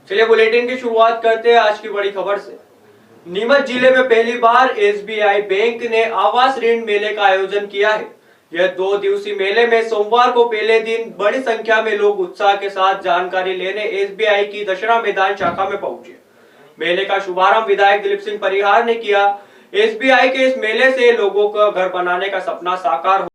चलिए बुलेटिन की शुरुआत करते हैं आज की बड़ी खबर से। नीमच जिले में पहली बार एसबीआई बैंक ने आवास ऋण मेले का आयोजन किया है। यह 2 दिवसीय मेले में सोमवार को पहले दिन बड़ी संख्या में लोग उत्साह के साथ जानकारी लेने एसबीआई की दशहरा मैदान शाखा में पहुंचे। मेले का शुभारंभ विधायक दिलीप सिंह परिहार ने किया। एसबीआई के इस मेले से लोगों का घर बनाने का सपना साकार हो।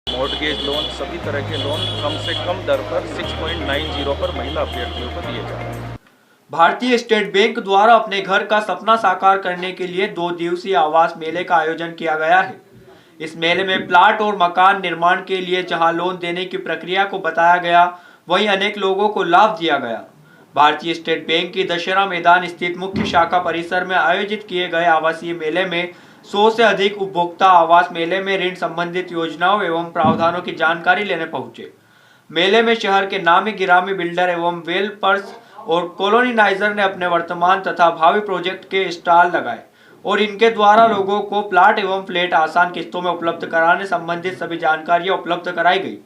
मॉर्टगेज लोन, सभी तरह के लोन कम से कम दर पर 6.90 पर महिला अभ्यर्थियों को दिए जा रहे हैं। भारतीय स्टेट बैंक द्वारा अपने घर का सपना साकार करने के लिए 2 दिवसीय आवास मेले का आयोजन किया गया है। इस मेले में प्लाट और मकान निर्माण के लिए जहां लोन देने की प्रक्रिया को बताया गया, वहीं अनेक लोगों को लाभ दिया गया। भारतीय स्टेट बैंक की दशहरा मैदान स्थित मुख्य शाखा परिसर में आयोजित किए गए आवासीय मेले में 100 से अधिक उपभोक्ता आवास मेले में ऋण संबंधित योजनाओं एवं प्रावधानों की जानकारी लेने पहुंचे। मेले में शहर के नामी गिरामी बिल्डर एवं डेवलपर्स और कॉलोनीनाइजर ने अपने वर्तमान तथा भावी प्रोजेक्ट के स्टॉल लगाए और इनके द्वारा लोगों को प्लाट एवं फ्लैट आसान किस्तों में उपलब्ध कराने संबंधित सभी जानकारियां उपलब्ध कराई गई।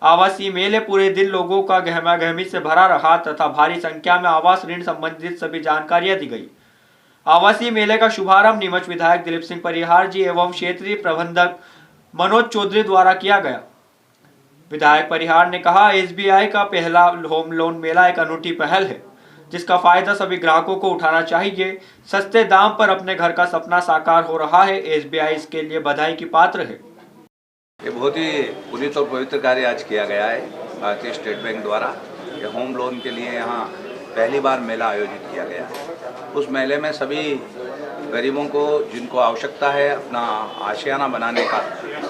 आवासीय मेले पूरे दिन लोगों का गहमागहमी से भरा रहा तथा भारी संख्या में आवास ऋण संबंधित सभी जानकारियां दी गई। आवासीय मेले का शुभारंभ नीमच विधायक दिलीप सिंह परिहार जी एवं क्षेत्रीय प्रबंधक मनोज चौधरी द्वारा किया गया। विधायक परिहार ने कहा, एसबीआई का पहला होम लोन मेला एक अनूठी पहल है जिसका फायदा सभी ग्राहकों को उठाना चाहिए। सस्ते दाम पर अपने घर का सपना साकार हो रहा है। एसबीआई इसके लिए बधाई की पात्र है। ये बहुत ही पुनीत और पवित्र कार्य आज किया गया है भारतीय स्टेट बैंक द्वारा। ये होम लोन के लिए यहाँ पहली बार मेला आयोजित किया गया है। उस मेले में सभी गरीबों को जिनको आवश्यकता है अपना आशियाना बनाने का,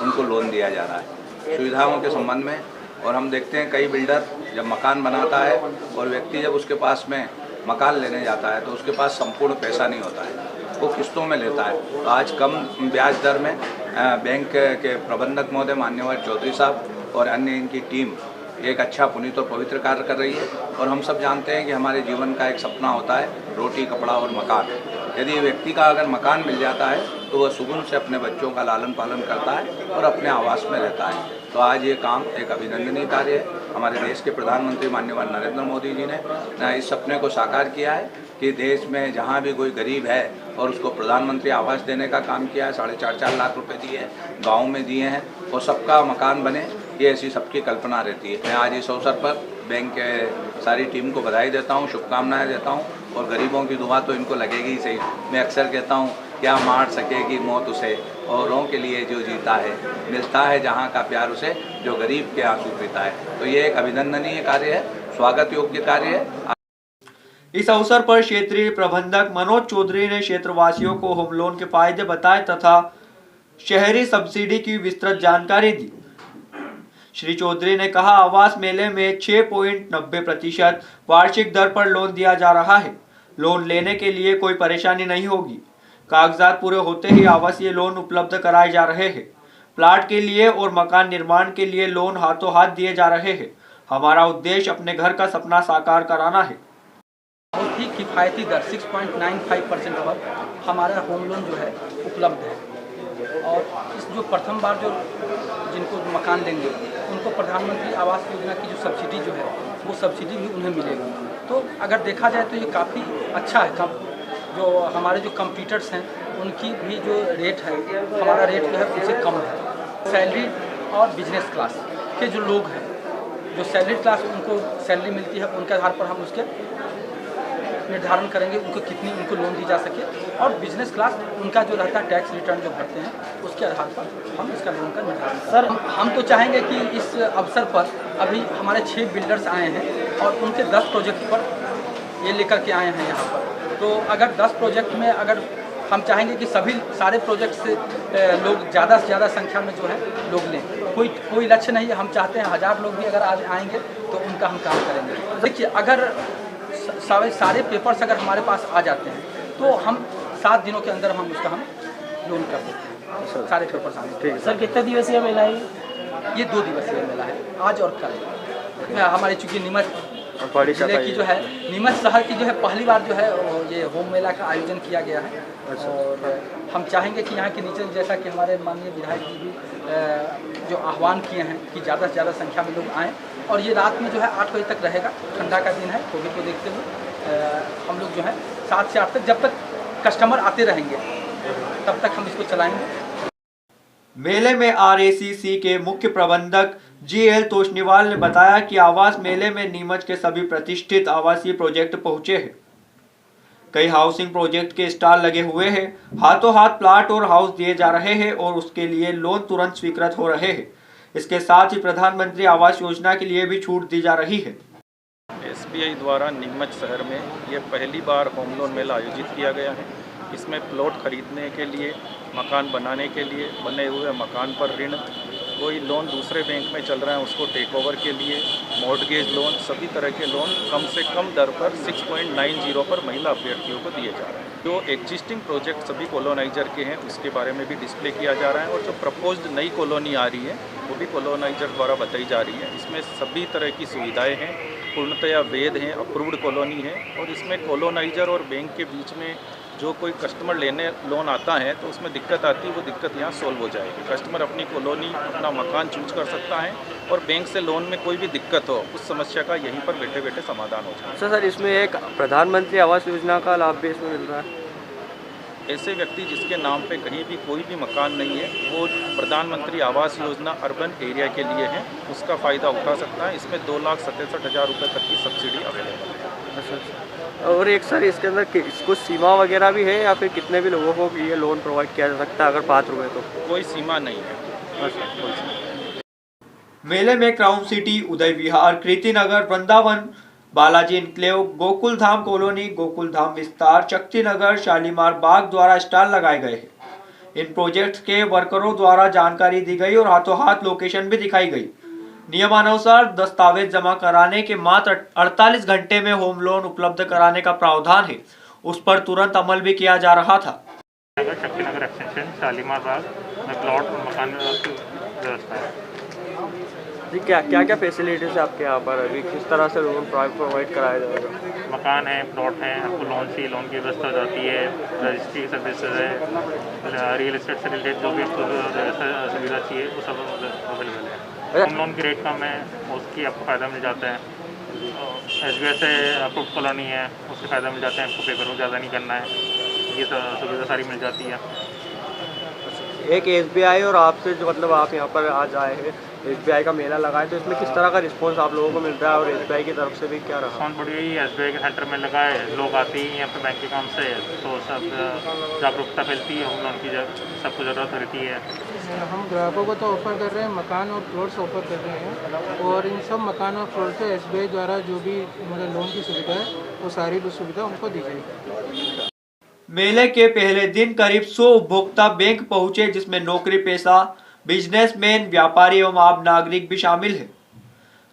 उनको लोन दिया जा रहा है सुविधाओं के संबंध में। और हम देखते हैं कई बिल्डर जब मकान बनाता है और व्यक्ति जब उसके पास में मकान लेने जाता है तो उसके पास संपूर्ण पैसा नहीं होता है, वो किस्तों में लेता है। तो आज कम ब्याज दर में बैंक के प्रबंधक महोदय मान्यवर चौधरी साहब और अन्य इनकी टीम एक अच्छा पुनीत और पवित्र कार्य कर रही है। और हम सब जानते हैं कि हमारे जीवन का एक सपना होता है रोटी, कपड़ा और मकान। यदि व्यक्ति का अगर मकान मिल जाता है तो वह सुकून से अपने बच्चों का लालन पालन करता है और अपने आवास में रहता है। तो आज ये काम एक अभिनंदनीय कार्य है। हमारे देश के प्रधानमंत्री माननीय नरेंद्र मोदी जी ने इस सपने को साकार किया है कि देश में जहाँ भी कोई गरीब है और उसको प्रधानमंत्री आवास देने का काम किया है। 4.5 लाख रुपए दिए हैं, गाँव में दिए हैं और सबका मकान बने, ये ऐसी सबकी कल्पना रहती है। मैं आज इस अवसर पर बैंक के सारी टीम को बधाई देता हूँ, शुभकामनाएं देता हूँ। और गरीबों की दुआ तो इनको लगेगी ही सही। मैं अक्सर कहता हूँ, क्या मार सकेगी मौत उसे, औरों के लिए जो जीता है, मिलता है जहाँ का प्यार उसे, जो गरीब के आंसू पीता है। तो ये एक अभिनंदनीय कार्य है, स्वागत योग्य कार्य है। इस अवसर पर क्षेत्रीय प्रबंधक मनोज चौधरी ने क्षेत्रवासियों को होम लोन के फायदे बताए तथा शहरी सब्सिडी की विस्तृत जानकारी दी। श्री चौधरी ने कहा, आवास मेले में 6.90% वार्षिक दर पर लोन दिया जा रहा है। लोन लेने के लिए कोई परेशानी नहीं होगी। कागजात पूरे होते ही आवासीय लोन उपलब्ध कराए जा रहे हैं। प्लाट के लिए और मकान निर्माण के लिए लोन हाथों हाथ दिए जा रहे हैं। हमारा उद्देश्य अपने घर का सपना साकार कराना है। बहुत ही किफ़ायती दर 6.95% पर हमारा होम लोन जो है उपलब्ध है। और इस जो प्रथम बार जो जिनको मकान लेंगे उनको प्रधानमंत्री आवास योजना की जो सब्सिडी जो है वो सब्सिडी भी उन्हें मिलेगी। तो अगर देखा जाए तो ये काफ़ी अच्छा है। जो हमारे जो कंपटीटर्स हैं उनकी भी जो रेट है, हमारा रेट जो है उनसे कम है। सैलरी और बिजनेस क्लास के जो लोग हैं, जो सैलरी क्लास उनको सैलरी मिलती है, उनके आधार पर हम उसके निर्धारण करेंगे उनको कितनी उनको लोन दी जा सके, और बिजनेस क्लास उनका जो रहता है टैक्स रिटर्न जो भरते हैं उसके आधार पर हम इसका लोन का निर्धारण करें। सर, हम तो चाहेंगे कि इस अवसर पर अभी हमारे 6 बिल्डर्स आए हैं और उनके 10 प्रोजेक्ट पर ये लेकर के आए हैं यहाँ पर। तो अगर 10 प्रोजेक्ट में अगर हम चाहेंगे कि सारे प्रोजेक्ट से लोग ज़्यादा से ज़्यादा संख्या में जो है लोग लें, कोई लक्ष्य नहीं है। हम चाहते हैं 1000 लोग भी अगर आज आएंगे तो उनका हम काम करेंगे। देखिए, अगर सारे पेपर्स अगर हमारे पास आ जाते हैं तो हम 7 दिनों के अंदर हम उसका लोन कर देते हैं, सारे पेपर्स आने। ठीक है सर, कितने दिवसीय मेला है ये? 2 दिवसीय मेला है, आज और कल। हमारे चूँकि नीमच जिले की जो है, नीमच शहर की जो है पहली बार जो है ये होम मेला का आयोजन किया गया है। और हम चाहेंगे कि यहाँ के नीचे, जैसा कि हमारे माननीय विधायक जी भी जो आह्वान किए हैं कि ज़्यादा से ज़्यादा संख्या में लोग आएँ, और ये रात में जो है 8 बजे तक रहेगा। ठंडा का दिन है, कोविड को देखते हुए हम लोग जो है 7 से 8 तक, जब तक कस्टमर आते रहेंगे तब तक हम इसको चलाएंगे। मेले में RACC के मुख्य प्रबंधक GL तोषनीवाल ने बताया कि आवास मेले में नीमच के सभी प्रतिष्ठित आवासीय प्रोजेक्ट पहुंचे हैं। कई हाउसिंग प्रोजेक्ट के स्टॉल लगे हुए हैं, हाथों हाथ प्लाट और हाउस दिए जा रहे हैं और उसके लिए लोन तुरंत स्वीकृत हो रहे हैं। इसके साथ ही प्रधानमंत्री आवास योजना के लिए भी छूट दी जा रही है। SBI द्वारा नीमच शहर में ये पहली बार होम लोन मेला आयोजित किया गया है। इसमें प्लॉट खरीदने के लिए, मकान बनाने के लिए, बने हुए मकान पर ऋण, कोई लोन दूसरे बैंक में चल रहा है उसको टेक ओवर के लिए, मॉर्टगेज लोन, सभी तरह के लोन कम से कम दर पर 6.90 पर महिला अभ्यर्थियों को दिए जा रहे हैं। जो एग्जिस्टिंग प्रोजेक्ट सभी कॉलोनाइजर के हैं उसके बारे में भी डिस्प्ले किया जा रहा है, और जो प्रपोज्ड नई कॉलोनी आ रही है वो भी कॉलोनाइजर द्वारा बताई जा रही है। इसमें सभी तरह की सुविधाएँ हैं, पूर्णतया वैध हैं, अप्रूव्ड कॉलोनी है। और इसमें कॉलोनाइजर और बैंक के बीच में जो कोई कस्टमर लेने लोन आता है तो उसमें दिक्कत आती है, वो दिक्कत यहाँ सॉल्व हो जाएगी। कस्टमर अपनी कॉलोनी, अपना मकान चूज कर सकता है, और बैंक से लोन में कोई भी दिक्कत हो उस समस्या का यहीं पर बैठे बैठे समाधान हो जाए। सर, इसमें एक प्रधानमंत्री आवास योजना का लाभ भी इसमें मिल रहा है। ऐसे व्यक्ति जिसके नाम पे कहीं भी कोई भी मकान नहीं है, वो प्रधानमंत्री आवास योजना अर्बन एरिया के लिए है, उसका फ़ायदा उठा सकता है। इसमें 2,67,000 रुपये तक की सब्सिडी अवेलेबल है। अच्छा, और एक सर इसके अंदर कुछ सीमा वगैरह भी है या फिर कितने भी लोगों को ये लोन प्रोवाइड किया जा सकता है अगर पात्र हुए तो? कोई सीमा नहीं है। मेले में क्राउन सिटी, उदय विहार, कृति नगर, वृंदावन, बालाजी इनक्लेव, गोकुल धाम कॉलोनी, गोकुल धाम विस्तार, शक्ति नगर, शालीमार बाग द्वारा स्टॉल लगाए गए हैं। इन प्रोजेक्ट्स के वर्करों द्वारा जानकारी दी गई और हाथों हाथ लोकेशन भी दिखाई गई। नियमानुसार दस्तावेज जमा कराने के मात्र 48 घंटे में होम लोन उपलब्ध कराने का प्रावधान है, उस पर तुरंत अमल भी किया जा रहा था। शक्ति नगर एक्सटेंशन, शालीमार बाग में प्लॉट और मकान की व्यवस्था है। जी, क्या फैसिलिटीज़ है आपके यहाँ पर अभी? किस तरह से लोन प्रोवाइड कराया जाएगा? मकान है, प्लॉट है, आपको लोन चाहिए, लोन की व्यवस्था हो जाती है, रजिस्ट्री सर्विसेज है, रियल एस्टेट से रिलेटेड जो भी आपको सुविधा चाहिए वो सब अवेलेबल है। होम लोन की रेट कम है, उसकी आपको फ़ायदा मिल जाता है। SBI से अप्रूव्ड कॉलोनी है, उससे फ़ायदा मिल जाता है, आपको पेपर वर्क ज़्यादा नहीं करना है, ये सुविधा सारी मिल जाती है। एक SBI और आपसे जो मतलब आप यहाँ पर आज आए हैं, SBI का मेला लगा है, तो इसमें किस तरह का रिस्पांस आप लोगों को मिल रहा है और SBI की तरफ से भी क्या रहा? रिस्पॉन्स बढ़िया ही SBI के सेंटर में लगा है, लोग आते ही यहाँ पे बैंक के काम से, तो सब जागरूकता फैलती है, होम लोन की सबको ज़रूरत रहती है। हम ग्राहकों को तो ऑफ़र कर रहे हैं, मकान और प्लॉट्स ऑफ़र कर रहे हैं, और इन सब मकान और प्लॉट पे SBI द्वारा जो भी मतलब लोन की सुविधा है वो सारी सुविधा उनको दी जाएगी। मेले के पहले दिन करीब 100 उपभोक्ता बैंक पहुंचे, जिसमें नौकरी पेशा, बिजनेसमैन, व्यापारी एवं आम नागरिक भी शामिल है।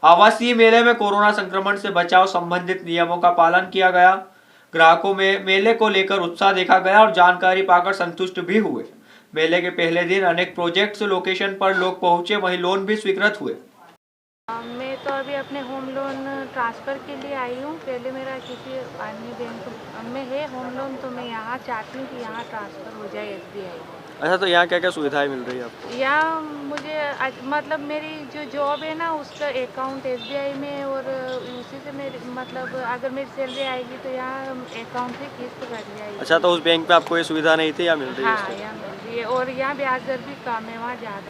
आवासीय मेले में कोरोना संक्रमण से बचाव संबंधित नियमों का पालन किया गया। ग्राहकों में मेले को लेकर उत्साह देखा गया और जानकारी पाकर संतुष्ट भी हुए। मेले के पहले दिन अनेक प्रोजेक्ट्स लोकेशन पर लोग पहुंचे, वहीं लोन भी स्वीकृत हुए। मैं तो अभी अपने होम लोन ट्रांसफ़र के लिए आई हूँ। पहले मेरा किसी अन्य बैंक में है होम लोन, तो मैं यहाँ चाहती हूँ कि यहाँ ट्रांसफ़र हो जाए SBI। अच्छा, तो यहाँ क्या क्या सुविधाएं मिल रही है आपको? यहाँ मुझे मतलब मेरी जो जॉब है ना उसका अकाउंट SBI में है और उसी से मेरी मतलब अगर मेरी सैलरी आएगी तो यहाँ अकाउंट से किस्त कट जाएगी। अच्छा, तो उस बैंक पे आपको ये सुविधा नहीं थी या मिल रही है? हाँ, यहाँ मिल रही है और यहाँ ब्याज दर भी कम है, वहाँ ज़्यादा।